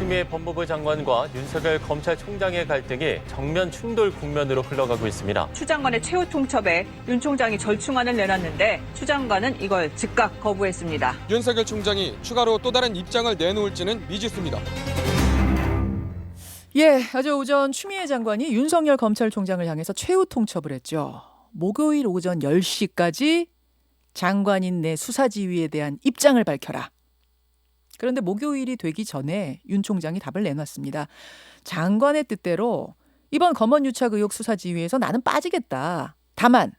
추미애 법무부 장관과 윤석열 검찰총장의 갈등이 정면 충돌 국면으로 흘러가고 있습니다. 추 장관의 최후 통첩에 윤 총장이 절충안을 내놨는데 추 장관은 이걸 즉각 거부했습니다. 윤석열 총장이 추가로 또 다른 입장을 내놓을지는 미지수입니다. 예, 어제 오전 추미애 장관이 윤석열 검찰총장을 향해서 최후 통첩을 했죠. 목요일 오전 10시까지 장관인 내 수사지휘에 대한 입장을 밝혀라. 그런데 목요일이 되기 전에 윤 총장이 답을 내놨습니다. 장관의 뜻대로 이번 검언유착 의혹 수사지휘에서 나는 빠지겠다. 다만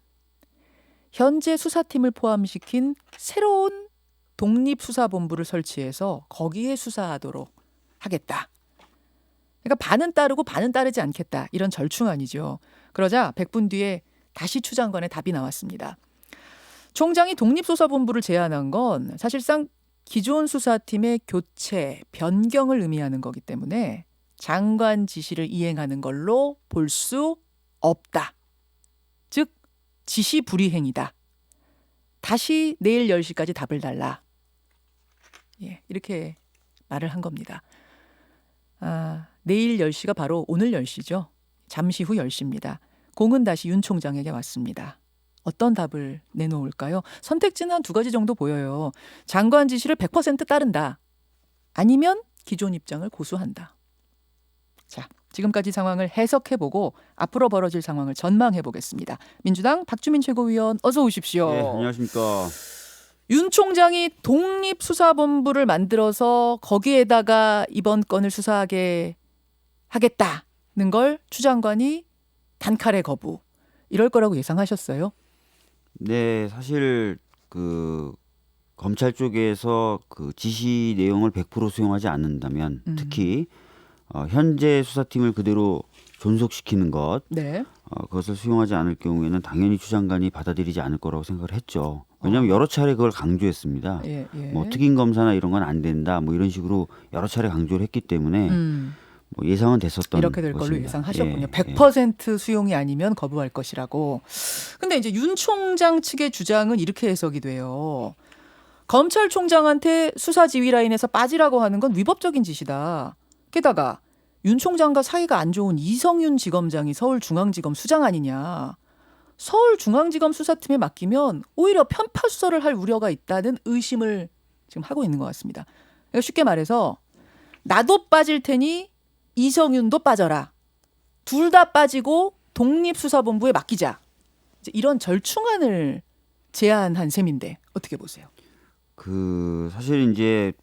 현재 수사팀을 포함시킨 새로운 독립수사본부를 설치해서 거기에 수사하도록 하겠다. 그러니까 반은 따르고 반은 따르지 않겠다. 이런 절충안이죠. 그러자 100분 뒤에 다시 추 장관의 답이 나왔습니다. 총장이 독립수사본부를 제안한 건 사실상 기존 수사팀의 교체, 변경을 의미하는 거기 때문에 장관 지시를 이행하는 걸로 볼 수 없다. 즉 지시 불이행이다. 다시 내일 10시까지 답을 달라. 예, 이렇게 말을 한 겁니다. 내일 10시가 바로 오늘 10시죠. 잠시 후 10시입니다. 공은 다시 윤 총장에게 왔습니다. 어떤 답을 내놓을까요? 선택지는 한 두 가지 정도 보여요. 장관 지시를 100% 따른다. 아니면 기존 입장을 고수한다. 자, 지금까지 상황을 해석해보고 앞으로 벌어질 상황을 전망해보겠습니다. 민주당 박주민 최고위원 어서 오십시오. 네, 안녕하십니까. 윤 총장이 독립수사본부를 만들어서 거기에다가 이번 건을 수사하게 하겠다는 걸 추 장관이 단칼에 거부. 이럴 거라고 예상하셨어요? 네, 사실 검찰 쪽에서 그 지시 내용을 100% 수용하지 않는다면 특히 현재 수사팀을 그대로 존속시키는 것, 네. 그것을 수용하지 않을 경우에는 당연히 추 장관이 받아들이지 않을 거라고 생각을 했죠. 왜냐하면 여러 차례 그걸 강조했습니다. 예. 뭐 특임 검사나 이런 건 안 된다, 뭐 이런 식으로 여러 차례 강조를 했기 때문에 뭐 예상은 됐었던 이렇게 될 걸로 것입니다. 예상하셨군요. 예, 100% 수용이 아니면 거부할 것이라고. 근데 이제 윤 총장 측의 주장은 이렇게 해석이 돼요. 검찰총장한테 수사지휘 라인에서 빠지라고 하는 건 위법적인 짓이다. 게다가 윤 총장과 사이가 안 좋은 이성윤 지검장이 서울중앙지검 수장 아니냐. 서울중앙지검 수사팀에 맡기면 오히려 편파 수사를 할 우려가 있다는 의심을 지금 하고 있는 것 같습니다. 그러니까 쉽게 말해서 나도 빠질 테니 이성윤도 빠져라. 둘 다 빠지고 독립수사본부에 맡기자. 이제 이런 절충안을 제안한 셈인데 어떻게 보세요? 사실 이제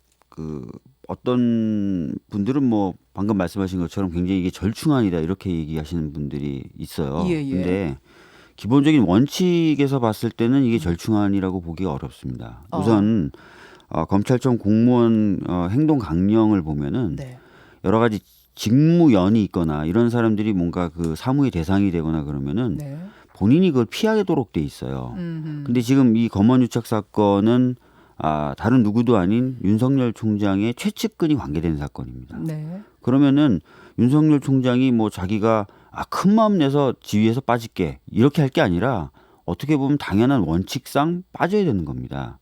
어떤 분들은 뭐 방금 말씀하신 것처럼 굉장히 이게 절충안이다 이렇게 얘기하시는 분들이 있어요. 예. 근데 기본적인 원칙에서 봤을 때는 이게 절충안이라고 보기가 어렵습니다. 우선 검찰청 공무원 행동 강령을 보면은 네. 여러 가지 직무연이 있거나 이런 사람들이 뭔가 그 사무의 대상이 되거나 그러면은 네. 본인이 그걸 피하도록 돼 있어요. 근데 지금 이 검언유착 사건은 다른 누구도 아닌 윤석열 총장의 최측근이 관계된 사건입니다. 네. 그러면은 윤석열 총장이 뭐 자기가 큰 마음 내서 지휘에서 빠질게 이렇게 할 게 아니라 어떻게 보면 당연한 원칙상 빠져야 되는 겁니다.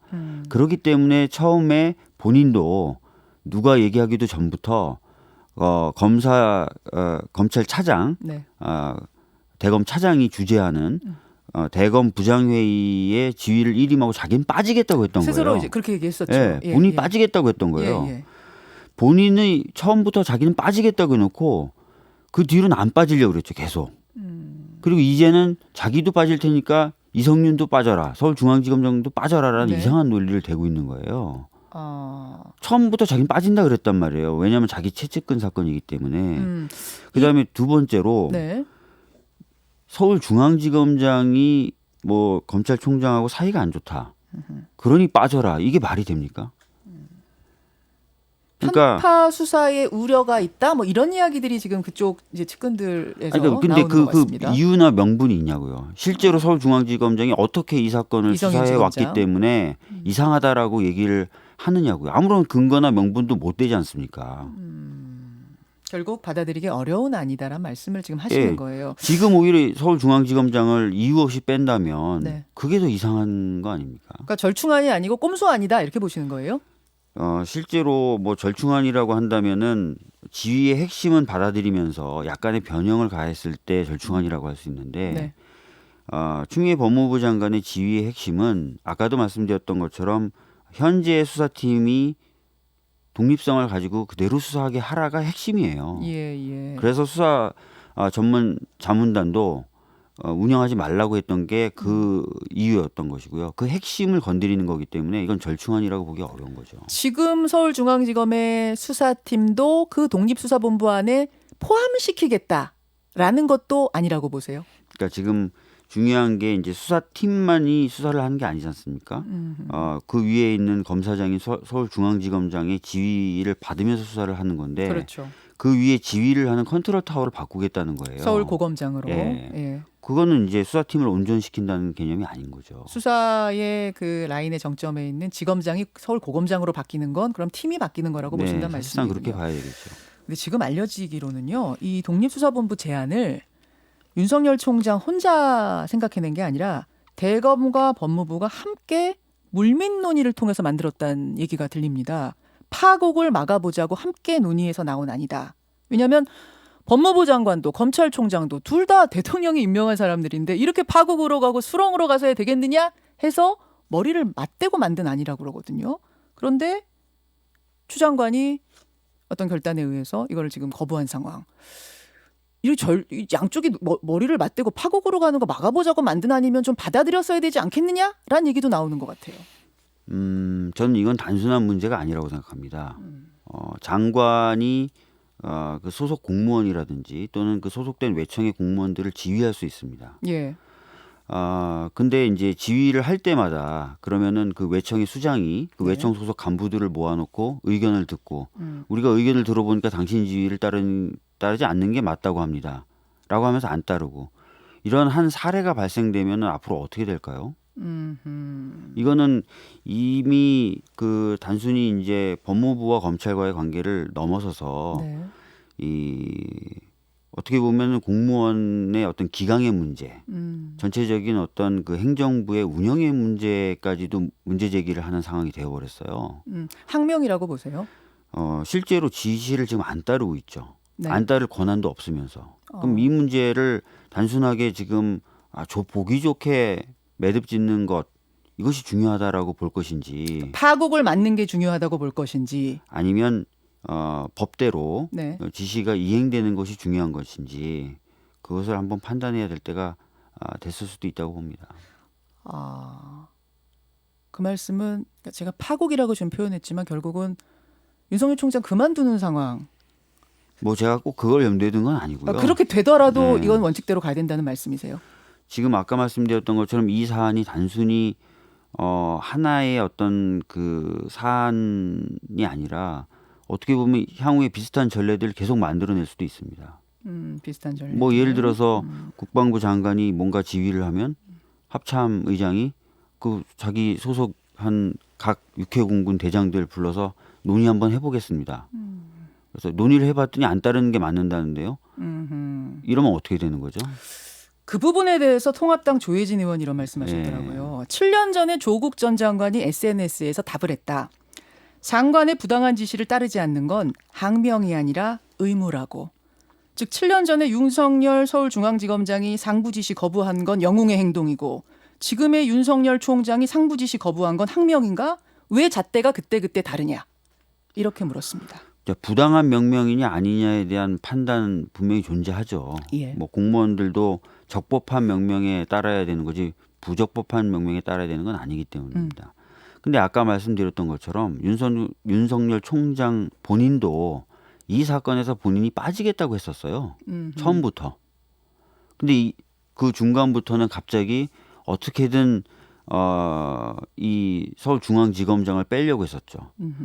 그렇기 때문에 처음에 본인도 누가 얘기하기도 전부터 검찰 차장, 네. 대검 차장이 주재하는 대검 부장회의의 지휘를 일임하고 자기는 빠지겠다고 했던 스스로 거예요. 이제 그렇게 얘기했었죠. 예, 본인이 빠지겠다고 했던 거예요. 예. 본인이 처음부터 자기는 빠지겠다고 해놓고 그 뒤로는 안 빠지려고 그랬죠. 계속. 그리고 이제는 자기도 빠질 테니까 이성윤도 빠져라. 서울중앙지검장도 빠져라라는 네. 이상한 논리를 대고 있는 거예요. 처음부터 자기는 빠진다 그랬단 말이에요. 왜냐하면 자기 최측근 사건이기 때문에. 그다음에 두 번째로 네. 서울중앙지검장이 뭐 검찰총장하고 사이가 안 좋다. 그러니 빠져라. 이게 말이 됩니까? 그러니까 편파 수사에 우려가 있다. 뭐 이런 이야기들이 지금 그쪽 이제 측근들에서 근데 나오는 것 그 같습니다. 이유나 명분이 있냐고요. 실제로 서울중앙지검장이 어떻게 이 사건을 이성윤 수사해 지검장. 왔기 때문에 이상하다라고 얘기를 하느냐고요. 아무런 근거나 명분도 못 되지 않습니까? 결국 받아들이기 어려운 아니다라는 말씀을 지금 하시는 예. 거예요. 지금 오히려 서울중앙지검장을 이유 없이 뺀다면 네. 그게 더 이상한 거 아닙니까? 그러니까 절충안이 아니고 꼼수 아니다 이렇게 보시는 거예요? 실제로 뭐 절충안이라고 한다면은 지위의 핵심은 받아들이면서 약간의 변형을 가했을 때 절충안이라고 할 수 있는데 네. 추미애 법무부 장관의 지위의 핵심은 아까도 말씀드렸던 것처럼 현재 수사팀이 독립성을 가지고 그대로 수사하게 하라가 핵심이에요. 예. 그래서 수사 전문 자문단도 운영하지 말라고 했던 게 그 이유였던 것이고요. 그 핵심을 건드리는 거기 때문에 이건 절충안이라고 보기 어려운 거죠. 지금 서울중앙지검의 수사팀도 그 독립수사본부 안에 포함시키겠다라는 것도 아니라고 보세요. 그러니까 지금 중요한 게 이제 수사팀만이 수사를 하는 게 아니지 않습니까? 그 위에 있는 검사장인 서울중앙지검장의 지위를 받으면서 수사를 하는 건데 그렇죠. 그 위에 지위를 하는 컨트롤 타워를 바꾸겠다는 거예요. 서울고검장으로. 예. 예. 그거는 이제 수사팀을 온전시킨다는 개념이 아닌 거죠. 수사의 그 라인의 정점에 있는 지검장이 서울고검장으로 바뀌는 건 그럼 팀이 바뀌는 거라고 보신다는 사실상 말씀이군요. 그렇게 봐야 되겠죠. 근데 지금 알려지기로는요. 이 독립수사본부 제안을 윤석열 총장 혼자 생각해낸 게 아니라 대검과 법무부가 함께 물밑 논의를 통해서 만들었다는 얘기가 들립니다. 파국을 막아보자고 함께 논의해서 나온 안이다. 왜냐하면 법무부 장관도 검찰총장도 둘 다 대통령이 임명한 사람들인데 이렇게 파국으로 가고 수렁으로 가서 해야 되겠느냐 해서 머리를 맞대고 만든 안이라고 그러거든요. 그런데 추 장관이 어떤 결단에 의해서 이걸 지금 거부한 상황. 이 양쪽이 머리를 맞대고 파국으로 가는 거 막아보자고 만든 아니면 좀 받아들였어야 되지 않겠느냐라는 얘기도 나오는 것 같아요. 저는 이건 단순한 문제가 아니라고 생각합니다. 장관이 그 소속 공무원이라든지 또는 그 소속된 외청의 공무원들을 지휘할 수 있습니다. 예. 근데 이제 지휘를 할 때마다 그러면은 그 외청의 수장이 그 외청 소속 간부들을 모아놓고 의견을 듣고 우리가 의견을 들어보니까 당신 지휘를 따르지 않는 게 맞다고 합니다. 라고 하면서 안 따르고 이런 한 사례가 발생되면 앞으로 어떻게 될까요? 이거는 이미 그 단순히 이제 법무부와 검찰과의 관계를 넘어서서 네. 어떻게 보면 공무원의 어떤 기강의 문제, 전체적인 어떤 그 행정부의 운영의 문제까지도 문제 제기를 하는 상황이 되어버렸어요. 항명이라고 보세요. 실제로 지시를 지금 안 따르고 있죠. 네. 안 따를 권한도 없으면서. 그럼 이 문제를 단순하게 지금 보기 좋게 매듭 짓는 것 이것이 중요하다라고 볼 것인지 파국을 맞는 게 중요하다고 볼 것인지 아니면 법대로 네. 지시가 이행되는 것이 중요한 것인지 그것을 한번 판단해야 될 때가 됐을 수도 있다고 봅니다. 그 말씀은 제가 파국이라고 좀 표현했지만 결국은 윤석열 총장 그만두는 상황. 뭐 제가 꼭 그걸 염두에 둔 건 아니고요. 그렇게 되더라도 네. 이건 원칙대로 가야 된다는 말씀이세요? 지금 아까 말씀드렸던 것처럼 이 사안이 단순히 하나의 어떤 그 사안이 아니라 어떻게 보면 향후에 비슷한 전례들을 계속 만들어낼 수도 있습니다. 비슷한 전례. 뭐 예를 들어서 국방부 장관이 뭔가 지휘를 하면 합참 의장이 그 자기 소속한 각 육해공군 대장들 불러서 논의 한번 해보겠습니다. 그래서 논의를 해봤더니 안 따르는 게 맞는다는데요. 이러면 어떻게 되는 거죠? 그 부분에 대해서 통합당 조혜진 의원 이런 말씀하셨더라고요. 7년 전에 조국 전 장관이 SNS에서 답을 했다. 장관의 부당한 지시를 따르지 않는 건 항명이 아니라 의무라고. 즉 7년 전에 윤석열 서울중앙지검장이 상부 지시 거부한 건 영웅의 행동이고 지금의 윤석열 총장이 상부 지시 거부한 건 항명인가? 왜 잣대가 그때그때 다르냐? 이렇게 물었습니다. 부당한 명령이냐 아니냐에 대한 판단 분명히 존재하죠. 예. 뭐 공무원들도 적법한 명령에 따라야 되는 거지 부적법한 명령에 따라야 되는 건 아니기 때문입니다. 근데 아까 말씀드렸던 것처럼 윤석열 총장 본인도 이 사건에서 본인이 빠지겠다고 했었어요. 처음부터. 근데 그 중간부터는 갑자기 어떻게든 이 서울중앙지검장을 빼려고 했었죠.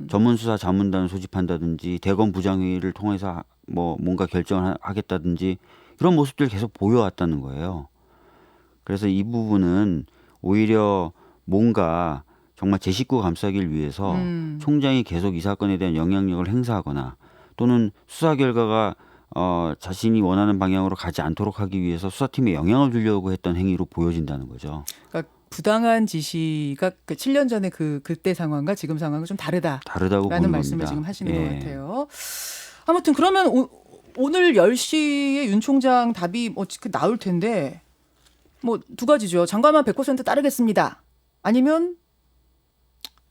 전문수사 자문단을 소집한다든지 대검 부장회의를 통해서 뭐 뭔가 결정을 하겠다든지 그런 모습들을 계속 보여왔다는 거예요. 그래서 이 부분은 오히려 뭔가 정말 제 식구 감싸기를 위해서 총장이 계속 이 사건에 대한 영향력을 행사하거나 또는 수사 결과가 자신이 원하는 방향으로 가지 않도록 하기 위해서 수사팀에 영향을 주려고 했던 행위로 보여진다는 거죠. 그러니까 부당한 지시가 그 7년 전에 그때 상황과 지금 상황은 좀 다르다고 다르다라는 보는 말씀을 겁니다. 지금 하시는 예. 것 같아요. 아무튼 그러면 오늘 10시에 윤 총장 답이 뭐 나올 텐데 뭐 두 가지죠. 장관만 100% 따르겠습니다. 아니면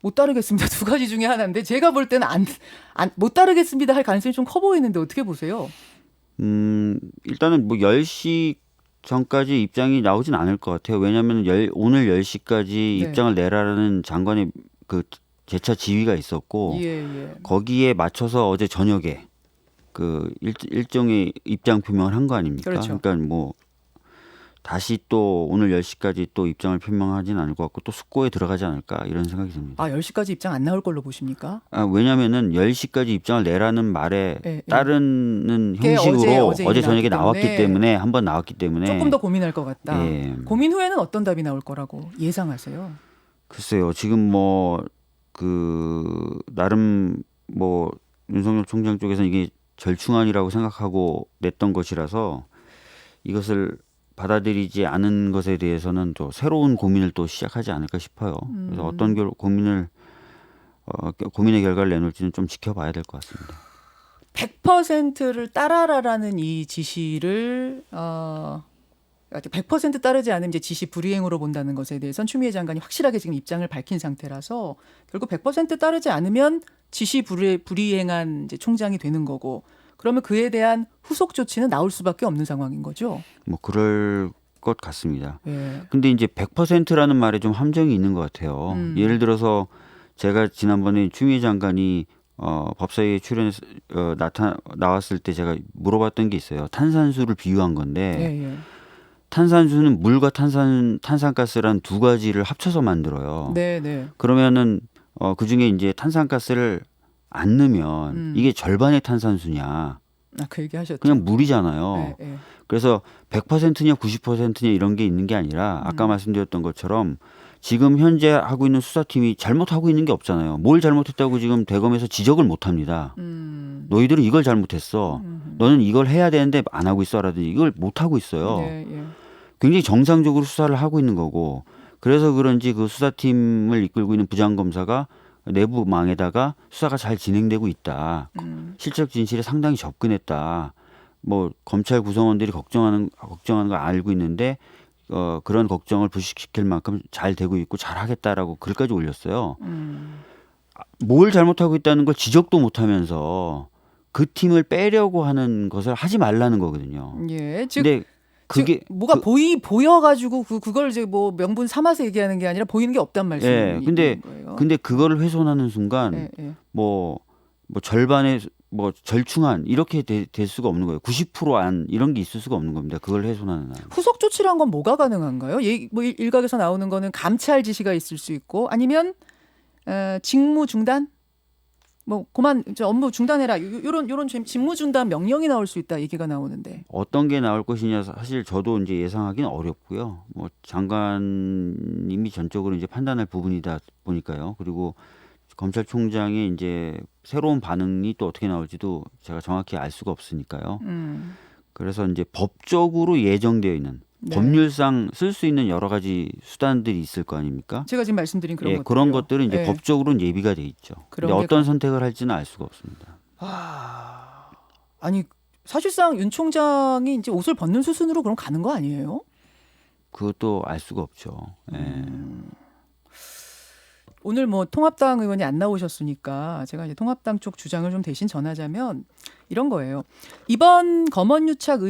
못 따르겠습니다. 두 가지 중에 하나인데 제가 볼 때는 못 따르겠습니다 할 가능성이 좀 커 보이는데 어떻게 보세요? 일단은 뭐 10시 전까지 입장이 나오진 않을 것 같아요. 왜냐하면 오늘 10시까지 네. 입장을 내라는 장관의 그 재차 지휘가 있었고 예. 거기에 맞춰서 어제 저녁에 그 일종의 입장 표명을 한 거 아닙니까? 그렇죠. 그러니까 뭐 다시 또 오늘 10시까지 또 입장을 표명하진 않을 것 같고 또 숙고에 들어가지 않을까 이런 생각이 듭니다. 10시까지 입장 안 나올 걸로 보십니까? 왜냐하면은 10시까지 입장을 내라는 말에 예. 따르는 그게 형식으로 어제 어제 저녁에 나왔기 나왔기 때문에 한번 나왔기 때문에 조금 더 고민할 것 같다. 예. 고민 후에는 어떤 답이 나올 거라고 예상하세요? 글쎄요. 지금 뭐 그 나름 뭐 윤석열 총장 쪽에서는 이게 절충안이라고 생각하고 냈던 것이라서 이것을 받아들이지 않은 것에 대해서는 또 새로운 고민을 또 시작하지 않을까 싶어요. 그래서 어떤 고민의 결과를 내놓을지는 좀 지켜봐야 될 것 같습니다. 100%를 따라라라는 이 지시를 100% 따르지 않으면 이제 지시 불이행으로 본다는 것에 대해서는 추미애 장관이 확실하게 지금 입장을 밝힌 상태라서 결국 100% 따르지 않으면 지시 불이행한 이제 총장이 되는 거고 그러면 그에 대한 후속 조치는 나올 수밖에 없는 상황인 거죠. 뭐 그럴 것 같습니다. 예. 근데 이제 100%라는 말에 좀 함정이 있는 것 같아요. 예를 들어서 제가 지난번에 추미애 장관이 법사위에 출연해서 나왔을 때 제가 물어봤던 게 있어요. 탄산수를 비유한 건데 예. 탄산수는 물과 탄산가스란 두 가지를 합쳐서 만들어요. 네. 그러면은 그 중에 이제 탄산가스를 안 넣으면 이게 절반의 탄산수냐? 그 얘기 하셨죠. 그냥 물이잖아요. 예. 그래서 100%냐 90%냐 이런 게 있는 게 아니라 아까 말씀드렸던 것처럼 지금 현재 하고 있는 수사팀이 잘못하고 있는 게 없잖아요. 뭘 잘못했다고 지금 대검에서 지적을 못 합니다. 너희들은 이걸 잘못했어. 너는 이걸 해야 되는데 안 하고 있어라든지 이걸 못 하고 있어요. 예. 굉장히 정상적으로 수사를 하고 있는 거고 그래서 그런지 그 수사팀을 이끌고 있는 부장검사가 내부망에다가 수사가 잘 진행되고 있다. 실적 진실에 상당히 접근했다. 뭐 검찰 구성원들이 걱정하는 걸 알고 있는데 그런 걱정을 부식시킬 만큼 잘 되고 있고 잘 하겠다라고 글까지 올렸어요. 뭘 잘못하고 있다는 걸 지적도 못하면서 그 팀을 빼려고 하는 것을 하지 말라는 거거든요. 예. 즉 근데 그게 뭐가 보여가지고 그걸 이제 뭐 명분 삼아서 얘기하는 게 아니라 보이는 게 없단 말씀이신 거예요. 근데 그거를 훼손하는 순간 예. 뭐 절반의 뭐 절충안 이렇게 될 수가 없는 거예요. 90%안 이런 게 있을 수가 없는 겁니다. 그걸 훼손하는 한. 후속 조치란 건 뭐가 가능한가요? 뭐 일각에서 나오는 거는 감찰 지시가 있을 수 있고 아니면 직무 중단? 뭐 그만 업무 중단해라. 요런 직무 중단 명령이 나올 수 있다 얘기가 나오는데. 어떤 게 나올 것이냐 사실 저도 이제 예상하기는 어렵고요. 뭐 장관님이 전적으로 이제 판단할 부분이다 보니까요. 그리고 검찰총장의 이제 새로운 반응이 또 어떻게 나올지도 제가 정확히 알 수가 없으니까요. 그래서 이제 법적으로 예정되어 있는 네. 법률상 쓸 수 있는 여러 가지 수단들이 있을 거 아닙니까? 제가 지금 말씀드린 그런 것들. 그런 것들은 이제 예. 법적으로는 예비가 돼 있죠. 근데 어떤 선택을 할지는 알 수가 없습니다. 아니 사실상 윤 총장이 이제 옷을 벗는 수순으로 그럼 가는 거 아니에요? 그것도 알 수가 없죠. 예. 오늘 뭐 통합당 의원이 안 나오셨으니까 제가 이제 통합당 쪽 주장을 좀 대신 전하자면 이런 거예요. 이번 검언유착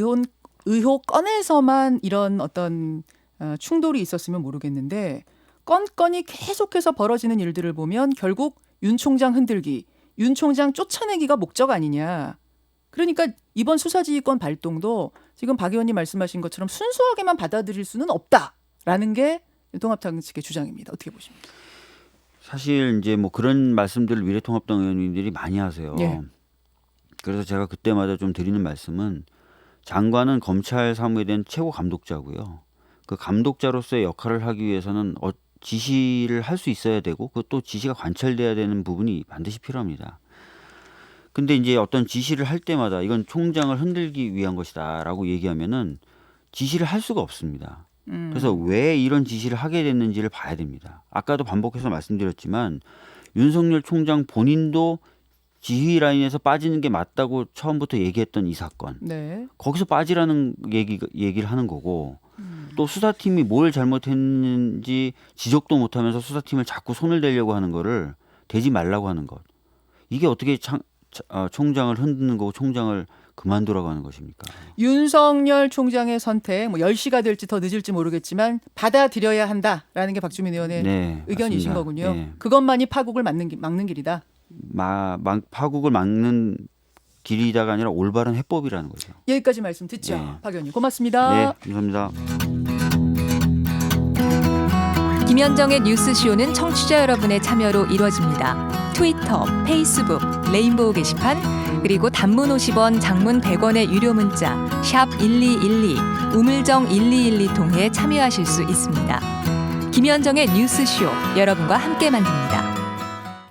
의혹 건에서만 이런 어떤 충돌이 있었으면 모르겠는데 건건이 계속해서 벌어지는 일들을 보면 결국 윤 총장 흔들기, 윤 총장 쫓아내기가 목적 아니냐. 그러니까 이번 수사지휘권 발동도 지금 박 의원님 말씀하신 것처럼 순수하게만 받아들일 수는 없다라는 게 통합당 측의 주장입니다. 어떻게 보십니까? 사실 이제 뭐 그런 말씀들을 미래통합당 의원님들이 많이 하세요. 예. 그래서 제가 그때마다 좀 드리는 말씀은 장관은 검찰 사무에 대한 최고 감독자고요. 그 감독자로서의 역할을 하기 위해서는 지시를 할 수 있어야 되고 그것도 지시가 관철돼야 되는 부분이 반드시 필요합니다. 근데 이제 어떤 지시를 할 때마다 이건 총장을 흔들기 위한 것이다라고 얘기하면은 지시를 할 수가 없습니다. 그래서 왜 이런 지시를 하게 됐는지를 봐야 됩니다. 아까도 반복해서 말씀드렸지만 윤석열 총장 본인도 지휘 라인에서 빠지는 게 맞다고 처음부터 얘기했던 이 사건. 네. 거기서 빠지라는 얘기를 하는 거고 또 수사팀이 뭘 잘못했는지 지적도 못하면서 수사팀을 자꾸 손을 대려고 하는 거를 대지 말라고 하는 것. 이게 어떻게 총장을 흔드는 거고 총장을 그만두라고 하는 것입니까? 윤석열 총장의 선택, 뭐 10시가 될지 더 늦을지 모르겠지만 받아들여야 한다라는 게 박주민 의원의 네, 의견이신 맞습니다. 거군요. 네. 그것만이 파국을 막는 길이다. 파국을 막는 길이다가 아니라 올바른 해법이라는 거죠. 여기까지 말씀 듣죠. 네. 박 의원님 고맙습니다. 네, 감사합니다. 김현정의 뉴스쇼는 청취자 여러분의 참여로 이루어집니다. 트위터, 페이스북, 레인보우 게시판, 그리고 단문 50원, 장문 100원의 유료 문자 샵 1212, 우물정 1212 통해 참여하실 수 있습니다. 김현정의 뉴스쇼, 여러분과 함께 만듭니다.